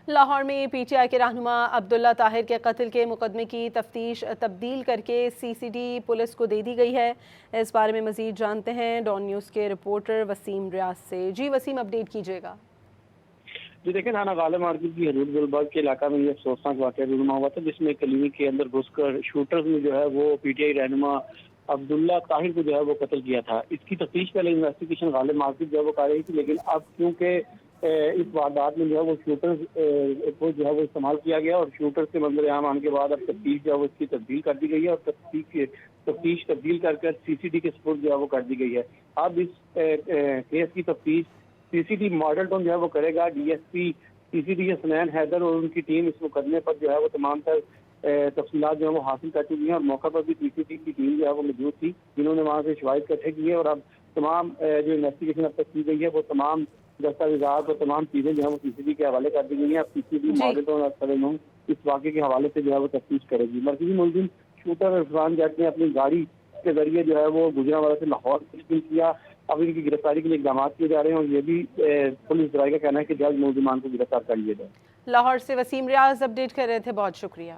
لاہور میں P T I کے رہنما عبداللہ طاہر کے قتل کے مقدمے کی تفتیش تبدیل کر کے سی سی ڈی پولیس کو دے دی گئی ہے۔ اس بارے میں مزید جانتے ہیں ڈان نیوز کے رپورٹر وسیم ریاض سے۔ جی وسیم، اپڈیٹ کیجیے گا۔ جی دیکھیں، تھانہ غالب مارکیٹ کی حدود گلبرگ کے علاقہ میں یہ افسوسناک واقعہ رونما ہوا تھا، جس میں کلینک کے اندر گھس کر شوٹرز نے جو ہے وہ پی ٹی آئی رہنما عبداللہ طاہر کو جو ہے وہ قتل کیا تھا۔ اس کی تفتیش پہلے انویسٹیگیشن غالب مارکیٹ جو ہے وہ کر رہی تھی، لیکن اب کیونکہ اس واردات میں جو ہے وہ شوٹرز کو جو ہے وہ استعمال کیا گیا اور شوٹر سے منظر عام آنے کے بعد اب تفتیش جو ہے وہ اس کی تبدیل کر دی گئی ہے اور تفتیش تبدیل کر سی سی ڈی کے سپرد جو ہے وہ کر دی گئی ہے۔ اب اس کیس کی تفتیش سی سی ڈی ماڈل ٹاؤن جو ہے وہ کرے گا۔ ڈی ایس پی سی سی ڈی حسنین حیدر اور ان کی ٹیم اس مقدمے پر جو ہے وہ تمام تر تفصیلات جو ہے وہ حاصل کر چکی ہیں اور موقع پر بھی سی سی ڈی کی ٹیم جو ہے وہ موجود تھی، جنہوں نے وہاں سے شواہد اکٹھے کیے اور اب تمام جو انویسٹیگیشن اب تک کی گئی ہے وہ تمام دستاویزات اور تمام چیزیں جو ہے وہ سی سی ڈی کے حوالے کر دی گئی ہیں۔ اب سی سی ڈی ماڈل ٹاؤن اور سرنم اس واقعے کے حوالے سے جو ہے وہ تفتیش کرے گی۔ مرکزی ملزم شوٹر عرفان جٹ نے اپنی گاڑی کے ذریعے جو ہے وہ گجرانوالہ سے لاہور تشکیل کیا۔ اب ان کی گرفتاری کے لیے اقدامات کیے جا رہے ہیں اور یہ بھی پولیس ذرائع کا کہنا ہے کہ جلد ملزمان کو گرفتار کر لیا جائے۔ لاہور سے وسیم ریاض اپڈیٹ کر رہے تھے، بہت شکریہ۔